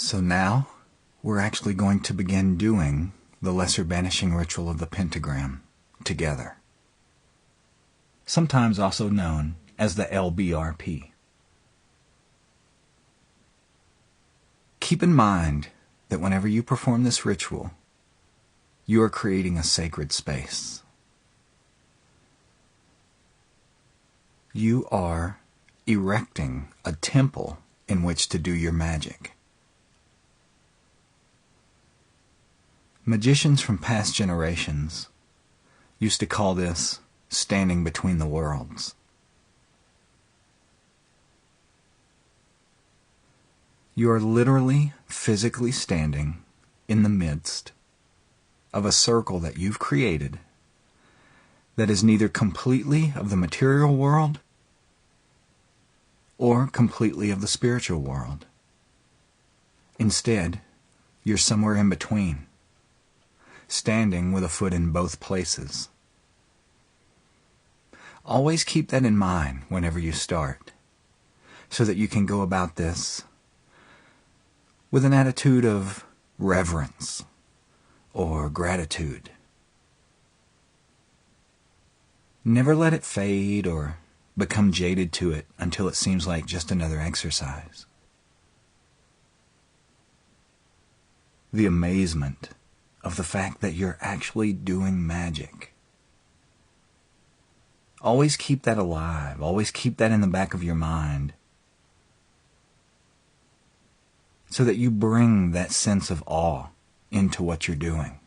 So now we're actually going to begin doing the lesser banishing ritual of the pentagram together, sometimes also known as the LBRP. Keep in mind that whenever you perform this ritual, you are creating a sacred space. You are erecting a temple in which to do your magic. Magicians from past generations used to call this standing between the worlds. You are literally, physically standing in the midst of a circle that you've created that is neither completely of the material world or completely of the spiritual world. Instead, you're somewhere in between, standing with a foot in both places. Always keep that in mind whenever you start, so that you can go about this with an attitude of reverence or gratitude. Never let it fade or become jaded to it until it seems like just another exercise. The amazement of the fact that you're actually doing magic. Always keep that alive. Always keep that in the back of your mind, so that you bring that sense of awe into what you're doing.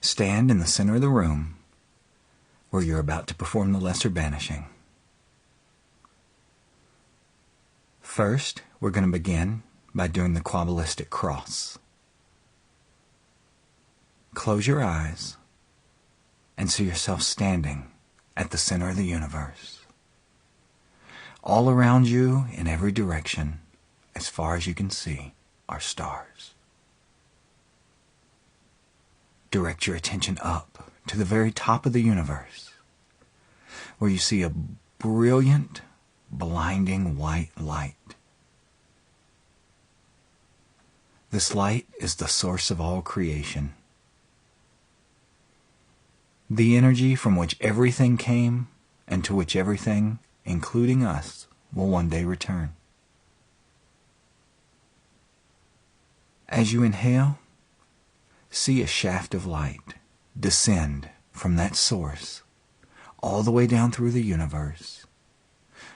Stand in the center of the room where you're about to perform the lesser banishing. First, we're going to begin by doing the Kabbalistic cross. Close your eyes and see yourself standing at the center of the universe. All around you, in every direction, as far as you can see, are stars. Direct your attention up to the very top of the universe, where you see a brilliant, blinding white light. This light is the source of all creation, the energy from which everything came and to which everything, including us, will one day return. As you inhale, see a shaft of light descend from that source all the way down through the universe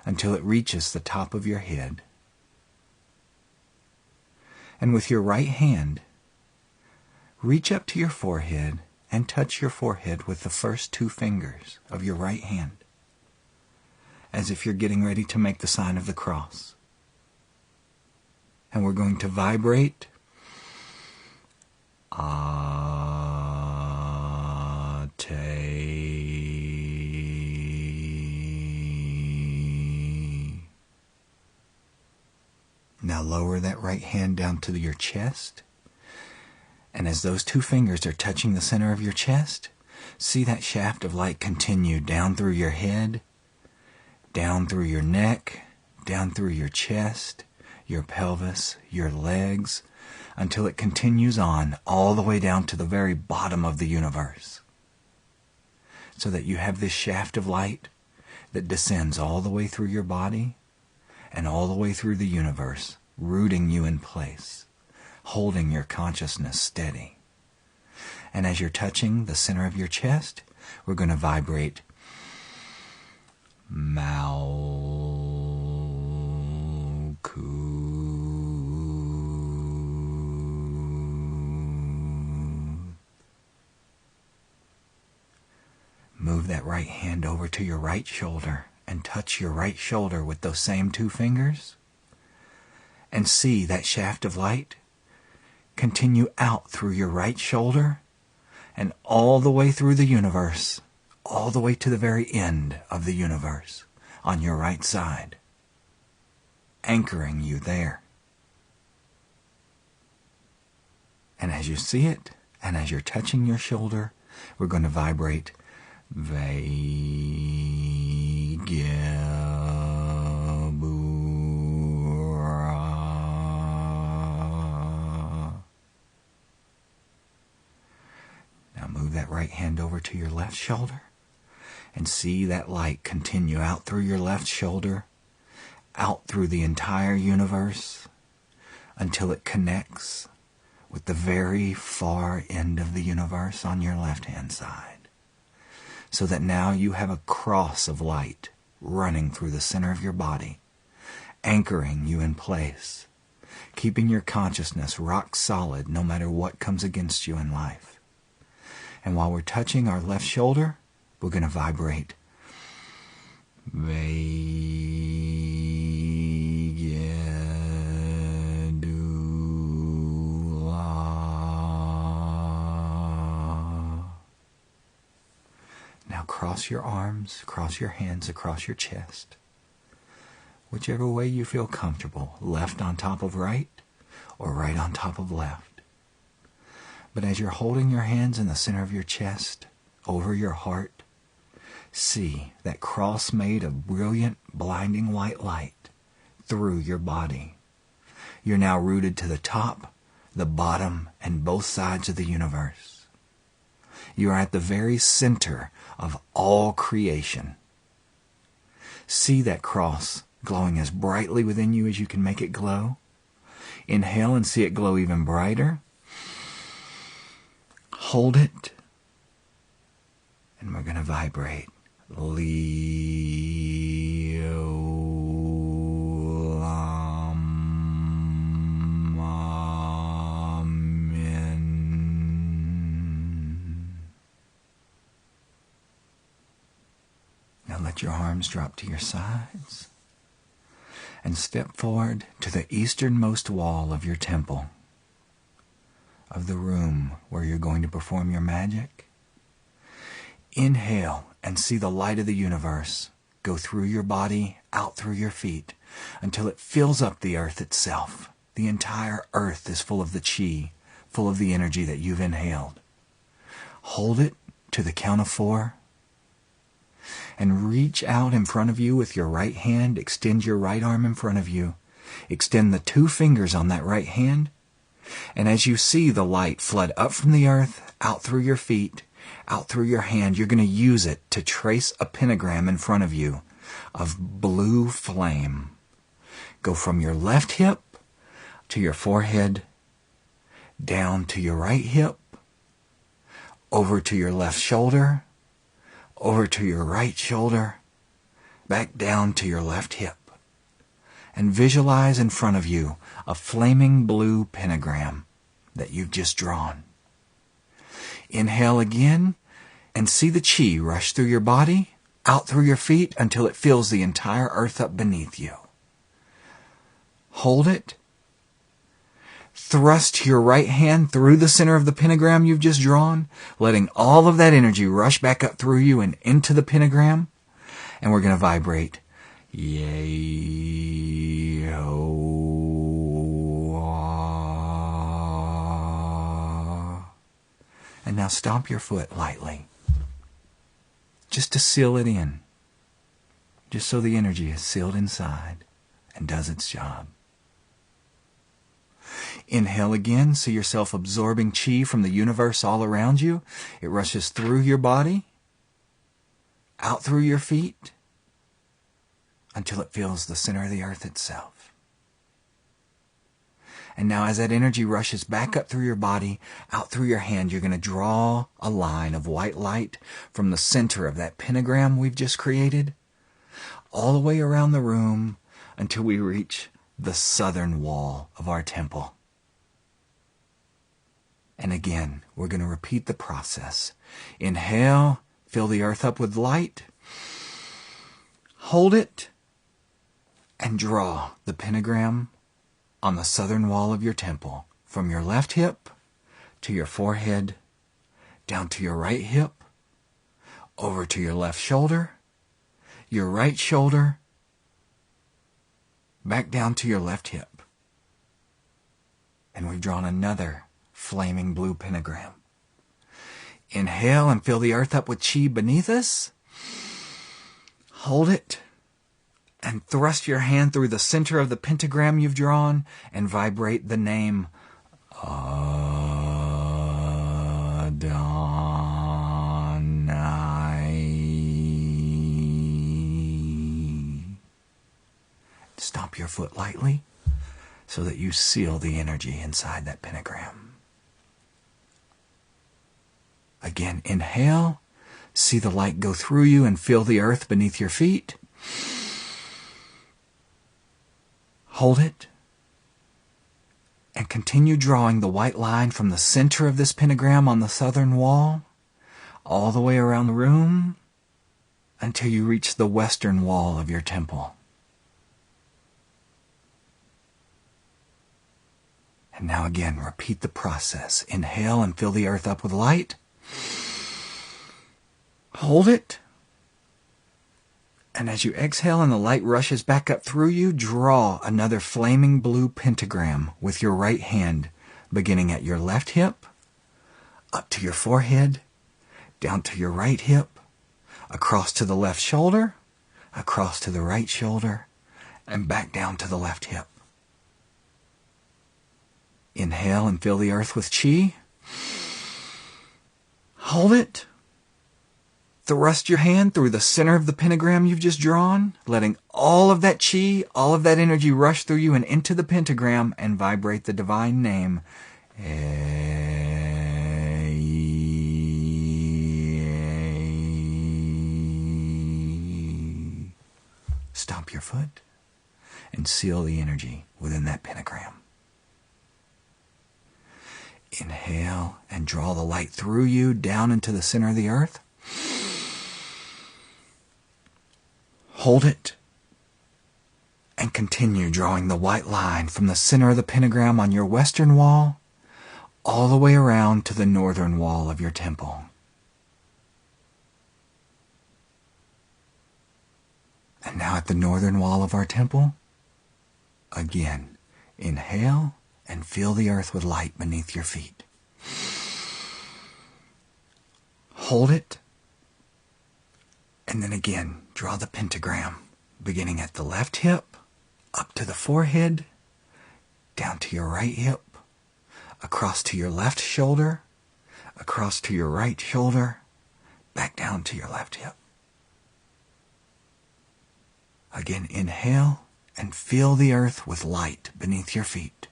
until it reaches the top of your head. And with your right hand, reach up to your forehead and touch your forehead with the first two fingers of your right hand, as if you're getting ready to make the sign of the cross. And we're going to vibrate Now lower that right hand down to your chest, and as those two fingers are touching the center of your chest, see that shaft of light continue down through your head, down through your neck, down through your chest, your pelvis, your legs, until it continues on all the way down to the very bottom of the universe. So that you have this shaft of light that descends all the way through your body and all the way through the universe, rooting you in place, holding your consciousness steady. And as you're touching the center of your chest, we're going to vibrate Move that right hand over to your right shoulder and touch your right shoulder with those same two fingers. And see that shaft of light continue out through your right shoulder and all the way through the universe, all the way to the very end of the universe on your right side, anchoring you there. And as you see it, and as you're touching your shoulder, we're going to vibrate Vegas. over to your left shoulder, and see that light continue out through your left shoulder, out through the entire universe, until it connects with the very far end of the universe on your left-hand side. So that now you have a cross of light running through the center of your body, anchoring you in place, keeping your consciousness rock solid no matter what comes against you in life. And while we're touching our left shoulder, we're going to vibrate. Now cross your arms, cross your hands across your chest. Whichever way you feel comfortable, left on top of right or right on top of left. But as you're holding your hands in the center of your chest, over your heart, see that cross made of brilliant, blinding white light through your body. You're now rooted to the top, the bottom, and both sides of the universe. You are at the very center of all creation. See that cross glowing as brightly within you as you can make it glow. Inhale and see it glow even brighter. Hold it. And we're going to vibrate. Now let your arms drop to your sides and step forward to the easternmost wall of your temple, of the room where you're going to perform your magic. Inhale and see the light of the universe go through your body, out through your feet, until it fills up the earth itself. The entire earth is full of the chi, full of the energy that you've inhaled. Hold it to the count of 4. And reach out in front of you with your right hand. Extend your right arm in front of you. Extend the 2 fingers on that right hand. And as you see the light flood up from the earth, out through your feet, out through your hand, you're going to use it to trace a pentagram in front of you of blue flame. Go from your left hip to your forehead, down to your right hip, over to your left shoulder, over to your right shoulder, back down to your left hip. And visualize in front of you a flaming blue pentagram that you've just drawn. Inhale again and see the chi rush through your body, out through your feet until it fills the entire earth up beneath you. Hold it. Thrust your right hand through the center of the pentagram you've just drawn, letting all of that energy rush back up through you and into the pentagram. And we're going to vibrate. Yay, oh, and now stomp your foot lightly, just to seal it in, just so the energy is sealed inside and does its job. Inhale again, see yourself absorbing chi from the universe all around you. It rushes through your body, out through your feet, until it fills the center of the earth itself. And now as that energy rushes back up through your body, out through your hand, you're going to draw a line of white light from the center of that pentagram we've just created, all the way around the room until we reach the southern wall of our temple. And again, we're going to repeat the process. Inhale, fill the earth up with light. Hold it. And draw the pentagram on the southern wall of your temple, from your left hip to your forehead, down to your right hip, over to your left shoulder, your right shoulder, back down to your left hip. And we've drawn another flaming blue pentagram. Inhale and fill the earth up with chi beneath us. Hold it. And thrust your hand through the center of the pentagram you've drawn and vibrate the name Adon. stomp your foot lightly so that you seal the energy inside that pentagram. Again, inhale. See the light go through you and feel the earth beneath your feet. Hold it. And continue drawing the white line from the center of this pentagram on the southern wall all the way around the room until you reach the western wall of your temple. And now again, repeat the process. Inhale and fill the earth up with light. Hold it. And as you exhale and the light rushes back up through you, draw another flaming blue pentagram with your right hand, beginning at your left hip, up to your forehead, down to your right hip, across to the left shoulder, across to the right shoulder, and back down to the left hip. Inhale and fill the earth with chi. Hold it. Thrust your hand through the center of the pentagram you've just drawn, letting all of that chi, all of that energy rush through you and into the pentagram and vibrate the divine name. Stomp your foot and seal the energy within that pentagram. Inhale and draw the light through you down into the center of the earth. Hold it and continue drawing the white line from the center of the pentagram on your western wall all the way around to the northern wall of your temple. And now at the northern wall of our temple, again, inhale and feel the earth with light beneath your feet. Hold it. And then again, draw the pentagram, beginning at the left hip, up to the forehead, down to your right hip, across to your left shoulder, across to your right shoulder, back down to your left hip. Again, inhale and feel the earth with light beneath your feet.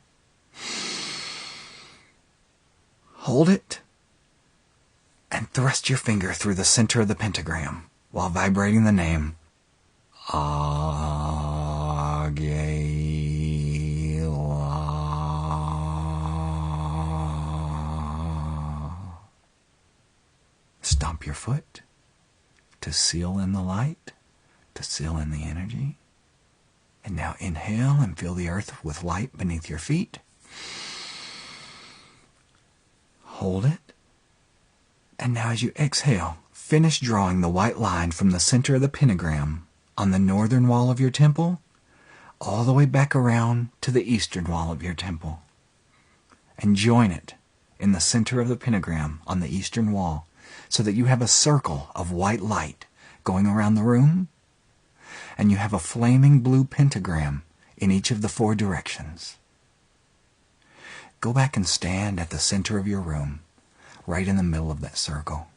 Hold it and thrust your finger through the center of the pentagram while vibrating the name Agela. Stomp your foot to seal in the light, to seal in the energy. And now inhale and feel the earth with light beneath your feet. Hold it. And now as you exhale, finish drawing the white line from the center of the pentagram on the northern wall of your temple, all the way back around to the eastern wall of your temple. And join it in the center of the pentagram on the eastern wall so that you have a circle of white light going around the room, and you have a flaming blue pentagram in each of the 4 directions. Go back and stand at the center of your room, right in the middle of that circle.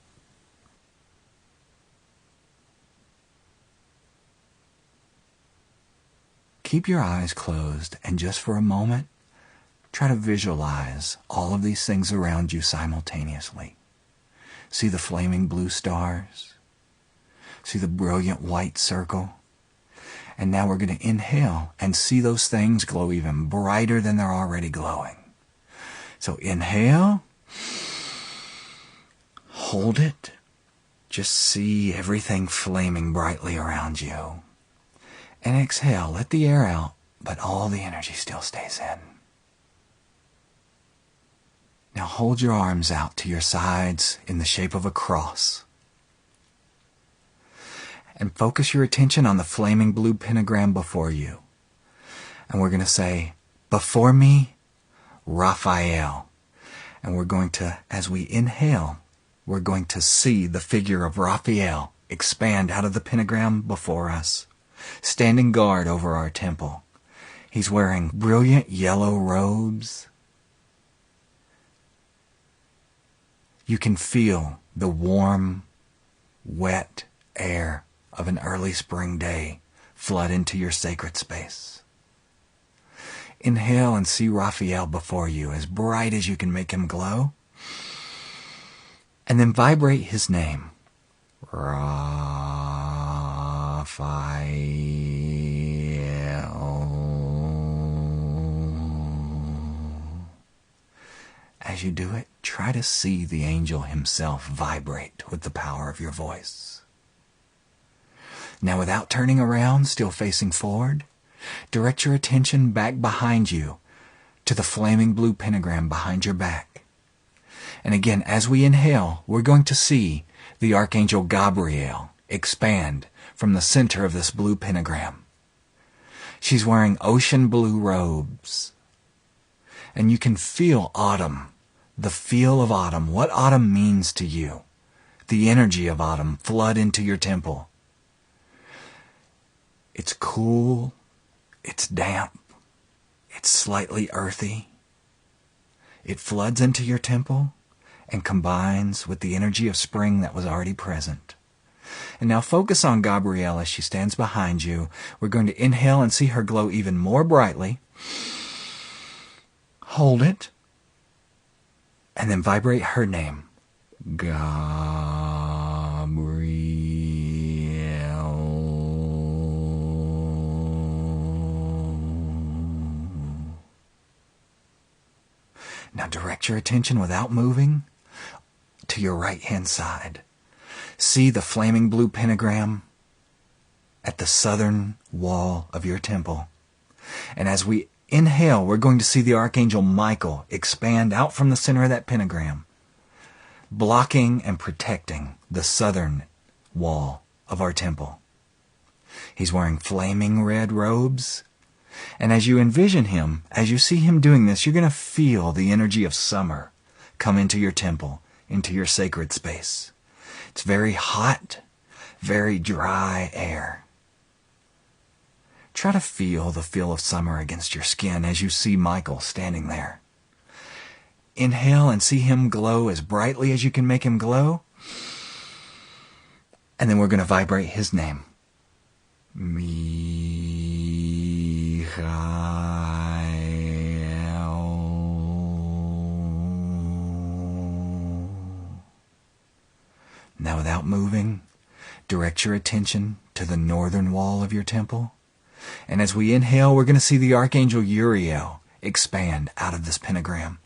Keep your eyes closed and just for a moment, try to visualize all of these things around you simultaneously. See the flaming blue stars. See the brilliant white circle. And now we're going to inhale and see those things glow even brighter than they're already glowing. So inhale. Hold it. Just see everything flaming brightly around you. And exhale, let the air out, but all the energy still stays in. Now hold your arms out to your sides in the shape of a cross. And focus your attention on the flaming blue pentagram before you. And we're going to say, before me, Raphael. And we're going to, as we inhale, we're going to see the figure of Raphael expand out of the pentagram before us, standing guard over our temple. He's wearing brilliant yellow robes. You can feel the warm, wet air of an early spring day flood into your sacred space. Inhale and see Raphael before you, as bright as you can make him glow. And then vibrate his name. Raphael. As you do it, try to see the angel himself vibrate with the power of your voice. Now, without turning around, still facing forward, direct your attention back behind you to the flaming blue pentagram behind your back. And again, as we inhale, we're going to see the Archangel Gabriel expand from the center of this blue pentagram. She's wearing ocean blue robes. And you can feel autumn, the feel of autumn, what autumn means to you. The energy of autumn flood into your temple. It's cool, it's damp, it's slightly earthy. It floods into your temple and combines with the energy of spring that was already present. And now focus on Gabrielle as she stands behind you. We're going to inhale and see her glow even more brightly. Hold it. And then vibrate her name. Gabrielle. Now direct your attention without moving to your right-hand side. See the flaming blue pentagram at the southern wall of your temple. And as we inhale, we're going to see the Archangel Michael expand out from the center of that pentagram, blocking and protecting the southern wall of our temple. He's wearing flaming red robes. And as you envision him, as you see him doing this, you're going to feel the energy of summer come into your temple, into your sacred space. It's very hot, very dry air. Try to feel the feel of summer against your skin as you see Michael standing there. Inhale and see him glow as brightly as you can make him glow. And then we're going to vibrate his name. Now, without moving, direct your attention to the northern wall of your temple. And as we inhale, we're going to see the Archangel Uriel expand out of this pentagram.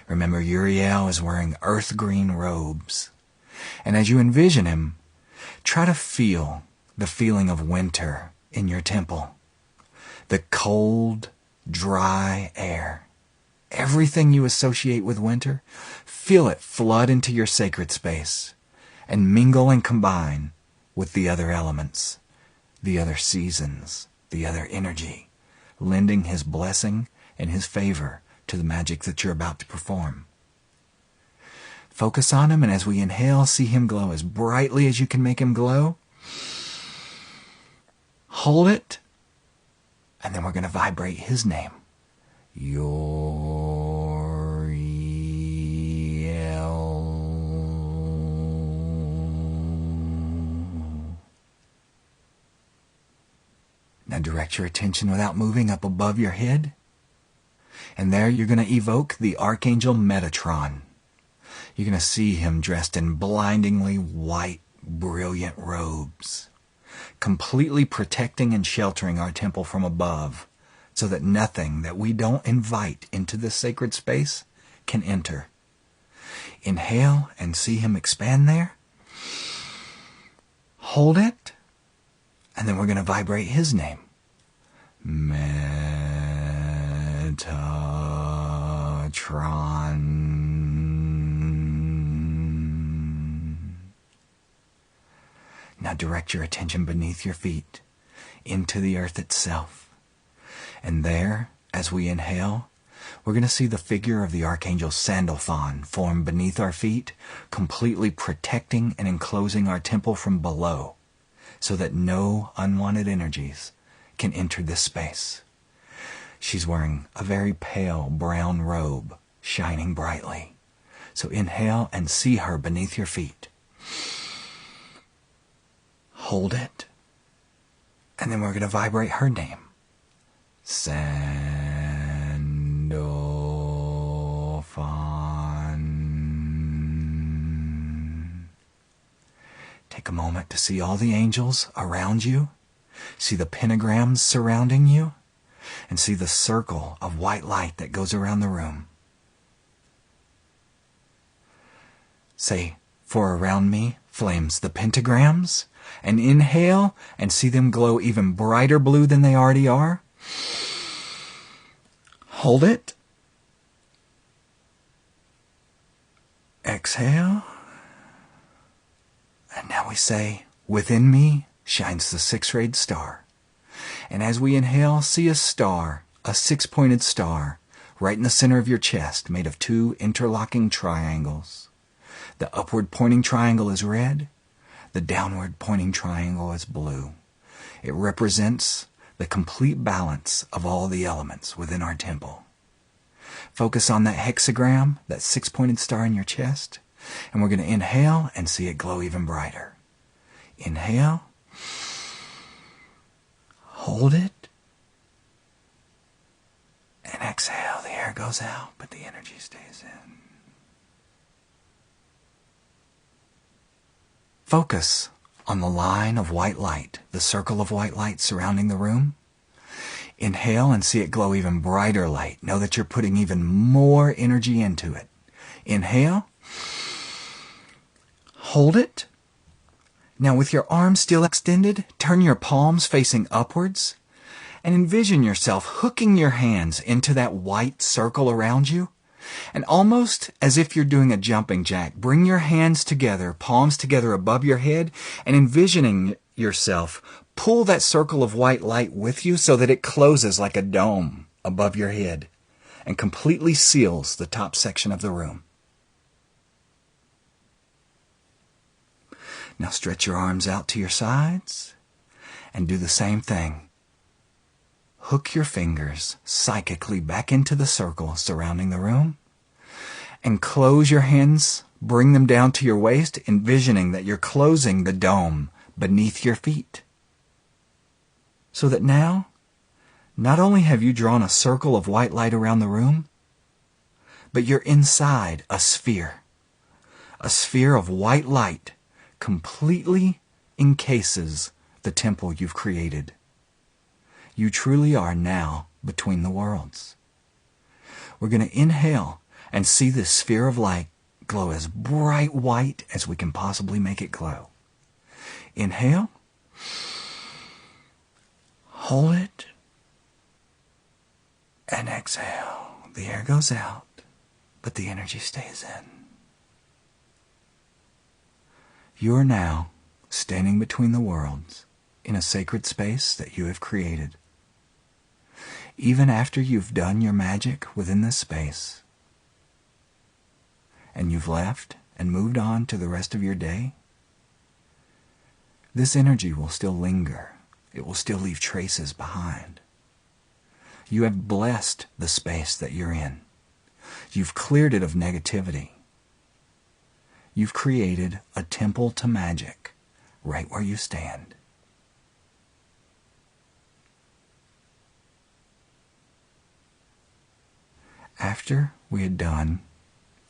Remember, Uriel is wearing earth green robes. And as you envision him, try to feel the feeling of winter in your temple. The cold, dry air. Everything you associate with winter, feel it flood into your sacred space and mingle and combine with the other elements, the other seasons, the other energy, lending his blessing and his favor to the magic that you're about to perform. Focus on him, and as we inhale, see him glow as brightly as you can make him glow. Hold it, and then we're going to vibrate his name. Now direct your attention without moving up above your head. And there you're going to evoke the Archangel Metatron. You're going to see him dressed in blindingly white, brilliant robes, completely protecting and sheltering our temple from above, so that nothing that we don't invite into this sacred space can enter. Inhale and see him expand there. Hold it. And then we're going to vibrate his name. Metatron. Now direct your attention beneath your feet, into the earth itself. And there, as we inhale, we're going to see the figure of the Archangel Sandalphon form beneath our feet, completely protecting and enclosing our temple from below, so that no unwanted energies can enter this space. She's wearing a very pale brown robe, shining brightly. So inhale and see her beneath your feet. Hold it. And then we're going to vibrate her name. Sandalphon. Endorphin. Take a moment to see all the angels around you. See the pentagrams surrounding you. And see the circle of white light that goes around the room. Say, for around me flames the pentagrams. And inhale and see them glow even brighter blue than they already are. Hold it. Exhale. And now we say, within me shines the six-rayed star. And as we inhale, see a star, a six-pointed star, right in the center of your chest, made of two interlocking triangles. The upward pointing triangle is red. The downward pointing triangle is blue. It represents the complete balance of all the elements within our temple. Focus on that hexagram, that six-pointed star in your chest, and we're going to inhale and see it glow even brighter. Inhale. Hold it. And exhale. The air goes out, but the energy stays in. Focus on the line of white light, the circle of white light surrounding the room. Inhale and see it glow even brighter light. Know that you're putting even more energy into it. Inhale. Hold it. Now with your arms still extended, turn your palms facing upwards and envision yourself hooking your hands into that white circle around you. And almost as if you're doing a jumping jack, bring your hands together, palms together above your head, and envisioning yourself pull that circle of white light with you so that it closes like a dome above your head and completely seals the top section of the room. Now stretch your arms out to your sides and do the same thing. Hook your fingers psychically back into the circle surrounding the room and close your hands, bring them down to your waist, envisioning that you're closing the dome beneath your feet. So that now, not only have you drawn a circle of white light around the room, but you're inside a sphere of white light completely encases the temple you've created. You truly are now between the worlds. We're going to inhale and see this sphere of light glow as bright white as we can possibly make it glow. Inhale. Hold it. And exhale. The air goes out, but the energy stays in. You are now standing between the worlds in a sacred space that you have created. Even after you've done your magic within this space, and you've left and moved on to the rest of your day, this energy will still linger. It will still leave traces behind. You have blessed the space that you're in. You've cleared it of negativity. You've created a temple to magic right where you stand. After we had done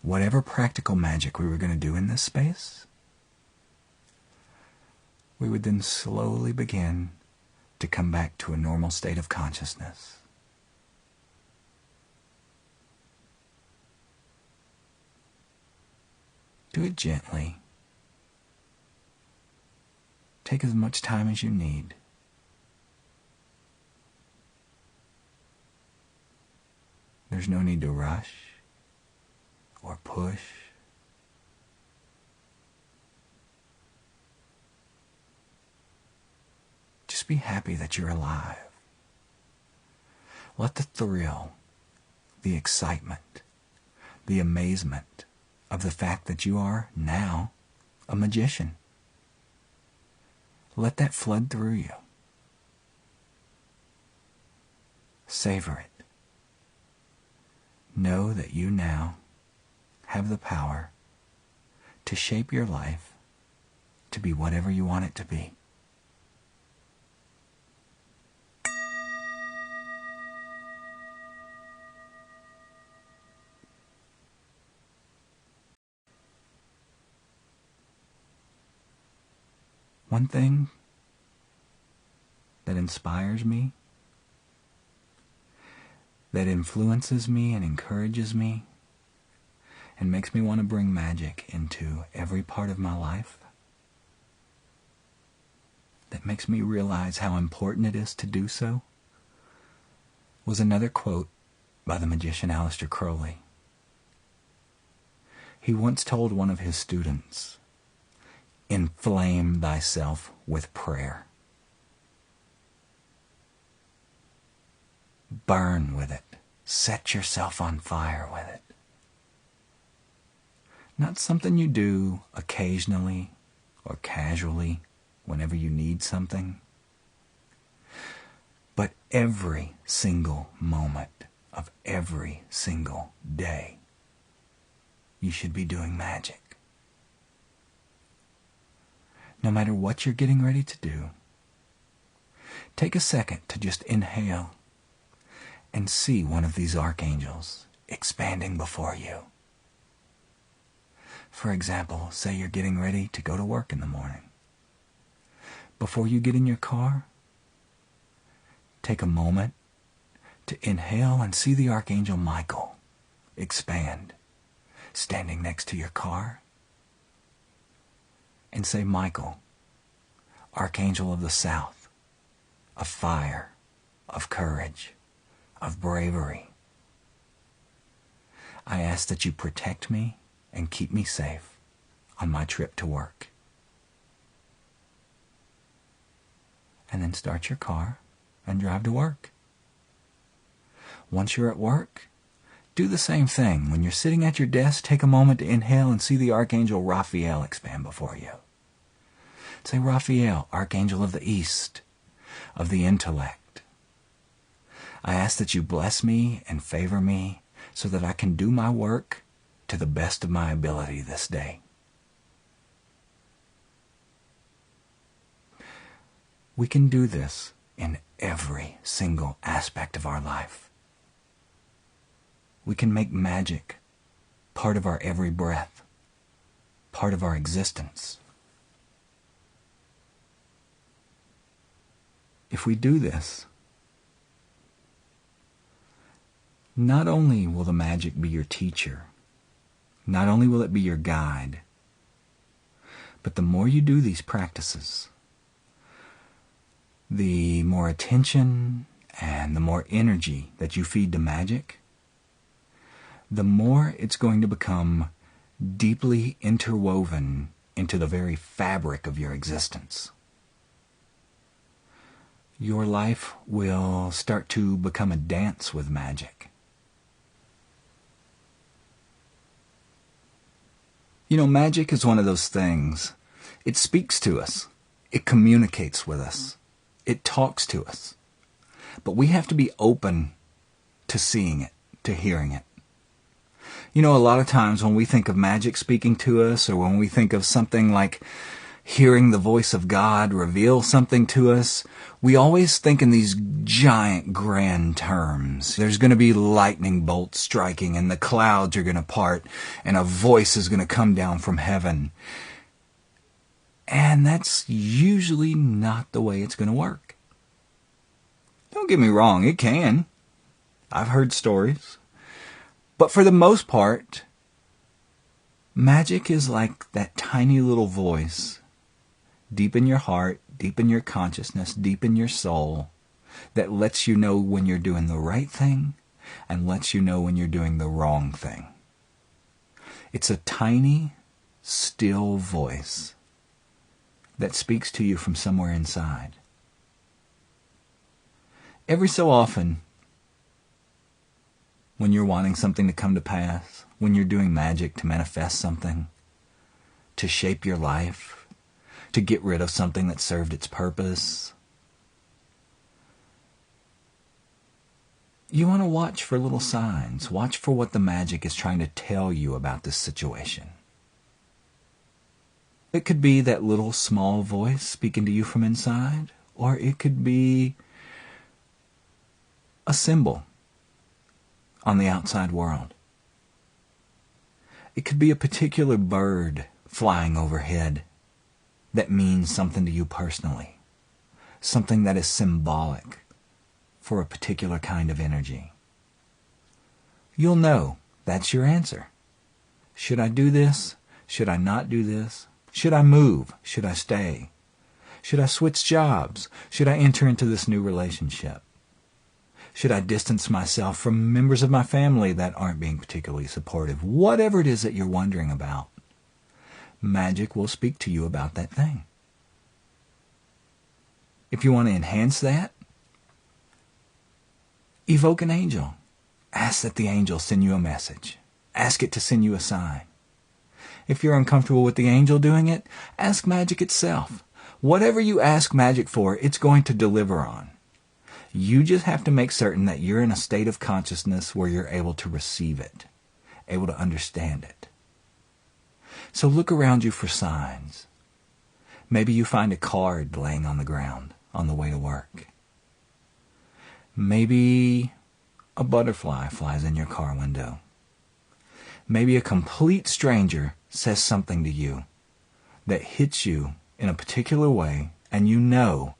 whatever practical magic we were going to do in this space, we would then slowly begin to come back to a normal state of consciousness. Do it gently. Take as much time as you need. There's no need to rush or push. Just be happy that you're alive. Let the thrill, the excitement, the amazement of the fact that you are now a magician, let that flood through you. Savor it. Know that you now have the power to shape your life to be whatever you want it to be. one thing that inspires me, that influences me and encourages me, and makes me want to bring magic into every part of my life, that makes me realize how important it is to do so, was another quote by the magician Aleister Crowley. He once told one of his students, "Inflame thyself with prayer. Burn with it. Set yourself on fire with it. Not something you do occasionally or casually whenever you need something, but every single moment of every single day, you should be doing magic. No matter what you're getting ready to do, take a second to just inhale and see one of these archangels expanding before you. For example, say you're getting ready to go to work in the morning. Before you get in your car, take a moment to inhale and see the Archangel Michael expand, standing next to your car. And say, "Michael, Archangel of the South, of fire, of courage, of bravery, I ask that you protect me and keep me safe on my trip to work." And then start your car and drive to work. Once you're at work, do the same thing. When you're sitting at your desk, take a moment to inhale and see the Archangel Raphael expand before you. Say, "Raphael, Archangel of the East, of the intellect, I ask that you bless me and favor me so that I can do my work to the best of my ability this day." We can do this in every single aspect of our life. We can make magic part of our every breath, part of our existence. If we do this, not only will the magic be your teacher, not only will it be your guide, but the more you do these practices, the more attention and the more energy that you feed to magic, the more it's going to become deeply interwoven into the very fabric of your existence. Your life will start to become a dance with magic. You know, magic is one of those things. It speaks to us. It communicates with us. It talks to us. But we have to be open to seeing it, to hearing it. You know, a lot of times when we think of magic speaking to us, or when we think of something like hearing the voice of God reveal something to us, we always think in these giant, grand terms. There's going to be lightning bolts striking, and the clouds are going to part, and a voice is going to come down from heaven. And that's usually not the way it's going to work. Don't get me wrong, it can. I've heard stories. But for the most part, magic is like that tiny little voice deep in your heart, deep in your consciousness, deep in your soul, that lets you know when you're doing the right thing and lets you know when you're doing the wrong thing. It's a tiny, still voice that speaks to you from somewhere inside. Every so often, when you're wanting something to come to pass, when you're doing magic to manifest something, to shape your life, to get rid of something that served its purpose, you want to watch for little signs. Watch for what the magic is trying to tell you about this situation. It could be that little small voice speaking to you from inside, or it could be a symbol on the outside world. It could be a particular bird flying overhead that means something to you personally, something that is symbolic for a particular kind of energy. You'll know that's your answer. Should I do this? Should I not do this? Should I move? Should I stay? Should I switch jobs? Should I enter into this new relationship? Should I distance myself from members of my family that aren't being particularly supportive? Whatever it is that you're wondering about, Magick will speak to you about that thing. If you want to enhance that, evoke an angel. Ask that the angel send you a message. Ask it to send you a sign. If you're uncomfortable with the angel doing it, ask Magick itself. Whatever you ask Magick for, it's going to deliver on. You just have to make certain that you're in a state of consciousness where you're able to receive it, able to understand it. So look around you for signs. Maybe you find a card laying on the ground on the way to work. Maybe a butterfly flies in your car window. Maybe a complete stranger says something to you that hits you in a particular way, and you know,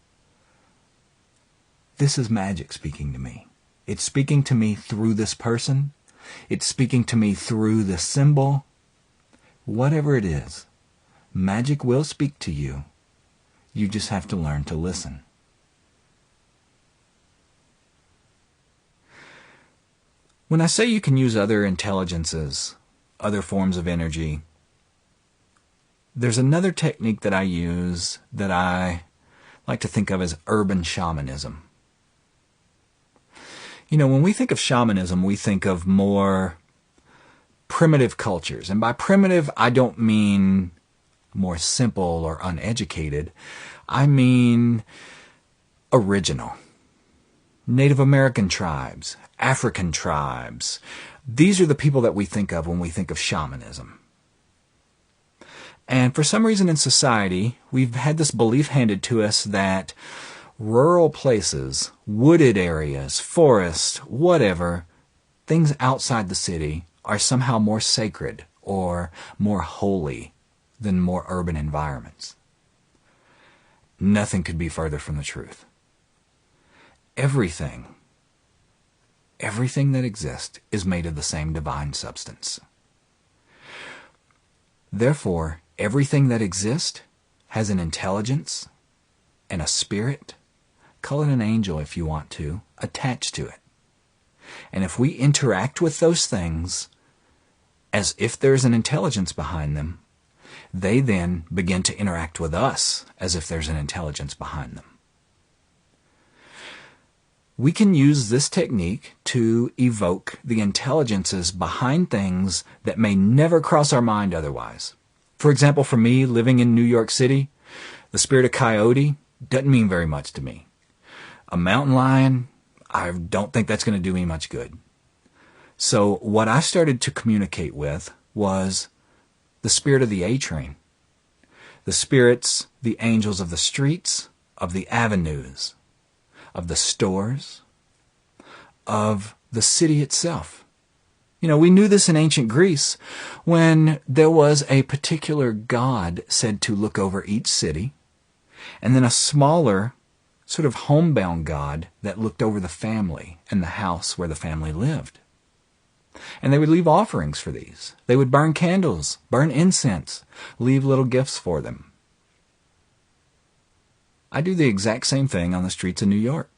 this is Magick speaking to me. It's speaking to me through this person. It's speaking to me through this symbol. Whatever it is, Magick will speak to you. You just have to learn to listen. When I say you can use other intelligences, other forms of energy, there's another technique that I use that I like to think of as urban shamanism. You know, when we think of shamanism, we think of more primitive cultures. And by primitive, I don't mean more simple or uneducated. I mean original. Native American tribes, African tribes. These are the people that we think of when we think of shamanism. And for some reason in society, we've had this belief handed to us that rural places, wooded areas, forests, whatever, things outside the city are somehow more sacred or more holy than more urban environments. Nothing could be further from the truth. Everything that exists is made of the same divine substance. Therefore, everything that exists has an intelligence and a spirit, call it an angel if you want to, attached to it. And if we interact with those things as if there's an intelligence behind them, they then begin to interact with us as if there's an intelligence behind them. We can use this technique to evoke the intelligences behind things that may never cross our mind otherwise. For example, for me, living in New York City, the spirit of coyote doesn't mean very much to me. A mountain lion, I don't think that's going to do me much good. So what I started to communicate with was the spirit of the A-train. The spirits, the angels of the streets, of the avenues, of the stores, of the city itself. You know, we knew this in ancient Greece when there was a particular god said to look over each city, and then a smaller, sort of homebound god that looked over the family and the house where the family lived. And they would leave offerings for these. They would burn candles, burn incense, leave little gifts for them. I do the exact same thing on the streets of New York.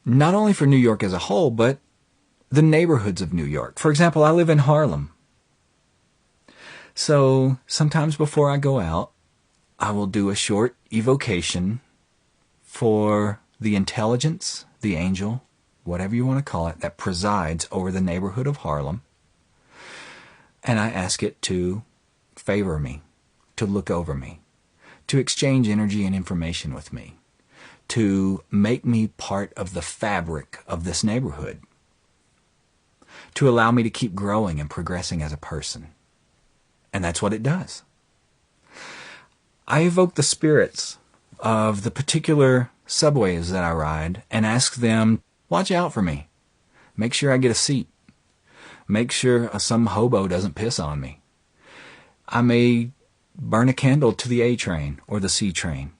Not only for New York as a whole, but the neighborhoods of New York. For example, I live in Harlem. So sometimes before I go out, I will do a short evocation for the intelligence, the angel, whatever you want to call it, that presides over the neighborhood of Harlem. And I ask it to favor me, to look over me, to exchange energy and information with me, to make me part of the fabric of this neighborhood, to allow me to keep growing and progressing as a person. And that's what it does. I evoke the spirits of the particular subways that I ride and ask them, watch out for me. Make sure I get a seat. Make sure some hobo doesn't piss on me. I may burn a candle to the A train or the C train.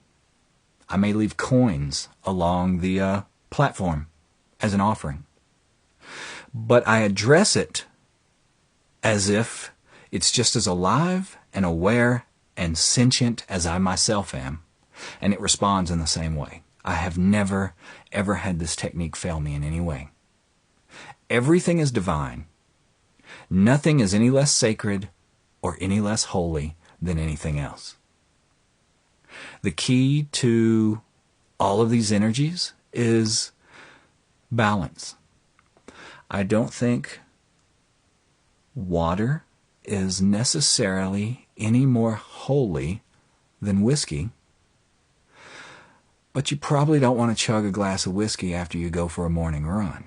I may leave coins along the platform as an offering. But I address it as if it's just as alive and aware and sentient as I myself am, and it responds in the same way. I have never, ever had this technique fail me in any way. Everything is divine. Nothing is any less sacred or any less holy than anything else. The key to all of these energies is balance. I don't think water is necessarily any more holy than whiskey, but you probably don't want to chug a glass of whiskey after you go for a morning run.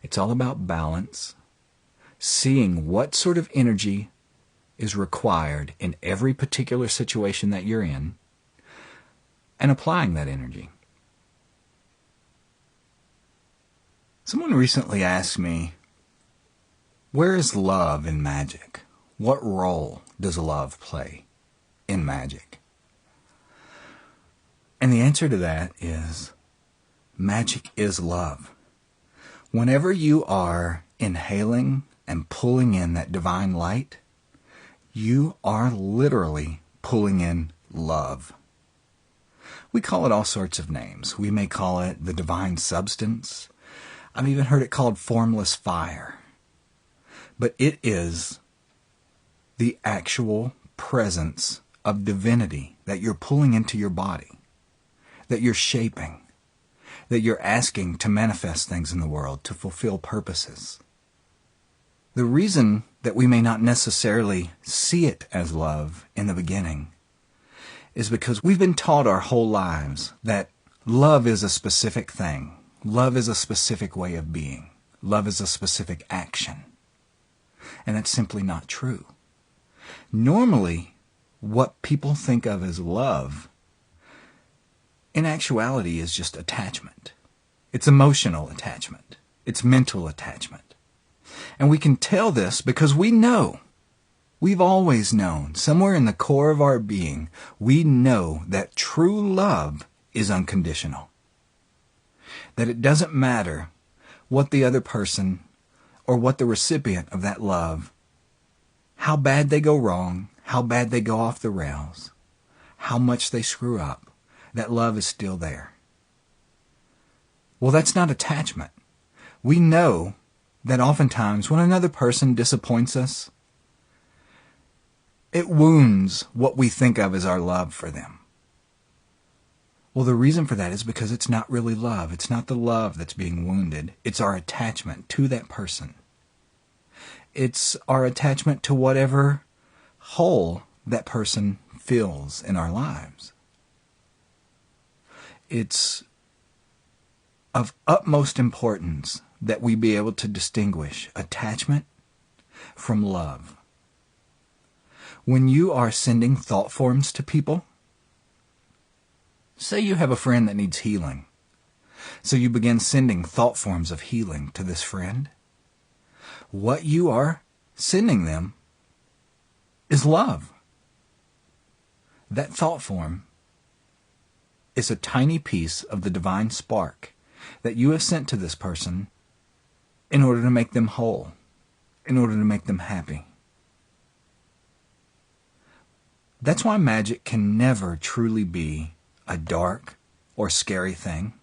It's all about balance, seeing what sort of energy is required in every particular situation that you're in, and applying that energy. Someone recently asked me, where is love in magic? What role does love play in magic? And the answer to that is, magic is love. Whenever you are inhaling and pulling in that divine light, you are literally pulling in love. We call it all sorts of names. We may call it the divine substance. I've even heard it called formless fire. But it is the actual presence of divinity that you're pulling into your body, that you're shaping, that you're asking to manifest things in the world, to fulfill purposes. The reason that we may not necessarily see it as love in the beginning is because we've been taught our whole lives that love is a specific thing. Love is a specific way of being. Love is a specific action. And that's simply not true. Normally, what people think of as love, in actuality, is just attachment. It's emotional attachment. It's mental attachment. And we can tell this because we know. We've always known, somewhere in the core of our being, we know that true love is unconditional. That it doesn't matter what the other person or what the recipient of that love, how bad they go wrong, how bad they go off the rails, how much they screw up, that love is still there. Well, that's not attachment. We know that oftentimes when another person disappoints us, it wounds what we think of as our love for them. Well, the reason for that is because it's not really love. It's not the love that's being wounded. It's our attachment to that person. It's our attachment to whatever hole that person fills in our lives. It's of utmost importance that we be able to distinguish attachment from love. When you are sending thought forms to people, say you have a friend that needs healing, so you begin sending thought forms of healing to this friend, what you are sending them is love. That thought form is a tiny piece of the divine spark that you have sent to this person in order to make them whole, in order to make them happy. That's why magic can never truly be a dark or scary thing.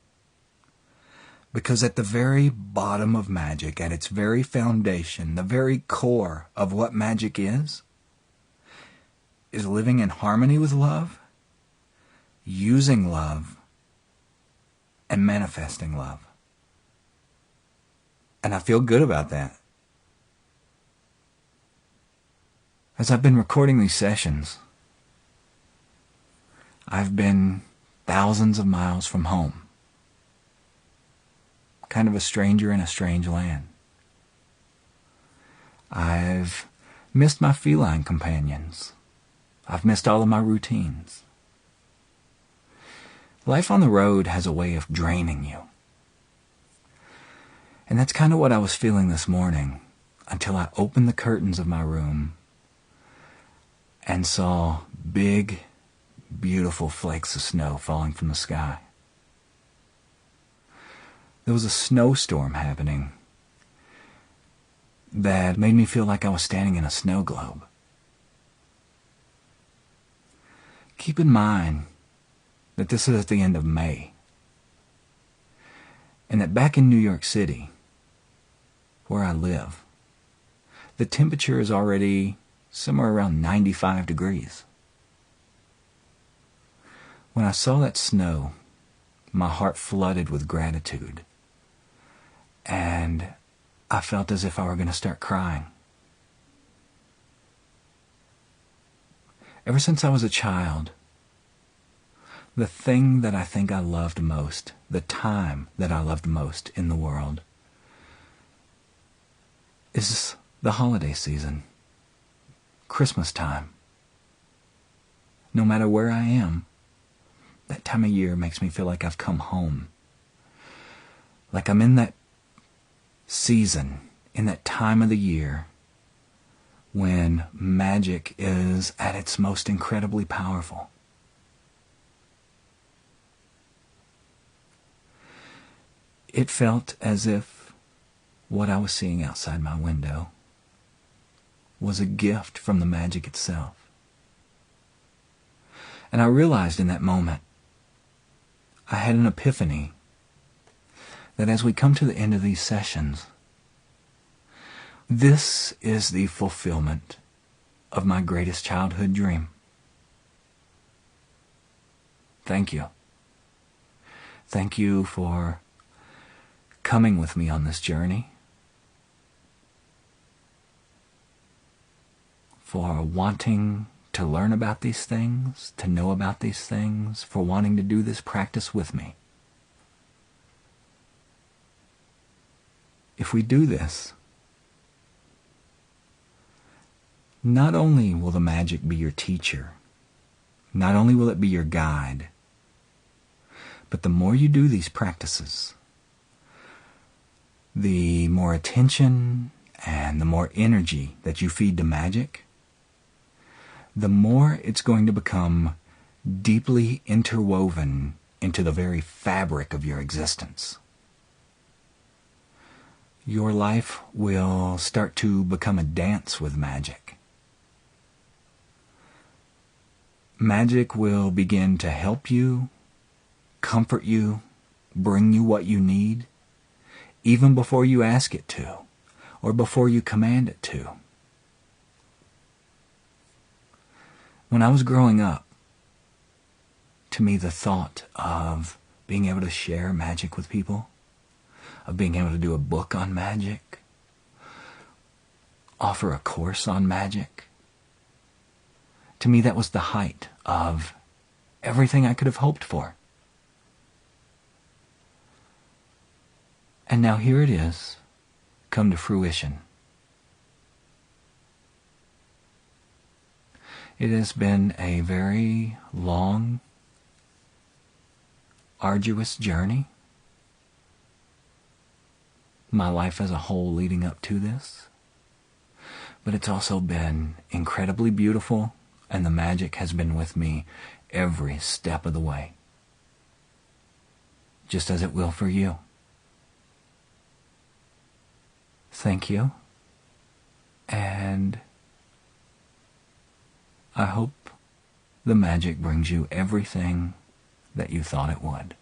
Because at the very bottom of magic, at its very foundation, the very core of what magic is living in harmony with love, using love, and manifesting love. And I feel good about that. As I've been recording these sessions, I've been thousands of miles from home. Kind of a stranger in a strange land. I've missed my feline companions. I've missed all of my routines. Life on the road has a way of draining you. And that's kind of what I was feeling this morning until I opened the curtains of my room and saw big, beautiful flakes of snow falling from the sky. There was a snowstorm happening that made me feel like I was standing in a snow globe. Keep in mind that this is at the end of May, and that back in New York City, where I live, the temperature is already somewhere around 95 degrees. When I saw that snow, my heart flooded with gratitude, and I felt as if I were going to start crying. Ever since I was a child, the thing that I think I loved most, the time that I loved most in the world, is the holiday season, Christmas time. No matter where I am, that time of year makes me feel like I've come home. Like I'm in that season, in that time of the year when magic is at its most incredibly powerful. It felt as if what I was seeing outside my window was a gift from the magic itself. And I realized in that moment, I had an epiphany that as we come to the end of these sessions, this is the fulfillment of my greatest childhood dream. Thank you. Thank you for coming with me on this journey, for wanting to learn about these things, to know about these things, for wanting to do this practice with me. If we do this, not only will the magic be your teacher, not only will it be your guide, but the more you do these practices, the more attention and the more energy that you feed to magic, the more it's going to become deeply interwoven into the very fabric of your existence. Your life will start to become a dance with magic. Magic will begin to help you, comfort you, bring you what you need, even before you ask it to, or before you command it to. When I was growing up, to me the thought of being able to share magic with people, of being able to do a book on magic, offer a course on magic, to me that was the height of everything I could have hoped for. And now here it is, come to fruition. It has been a very long, arduous journey, my life as a whole leading up to this. But it's also been incredibly beautiful, and the magic has been with me every step of the way, just as it will for you. Thank you, and I hope the magic brings you everything that you thought it would.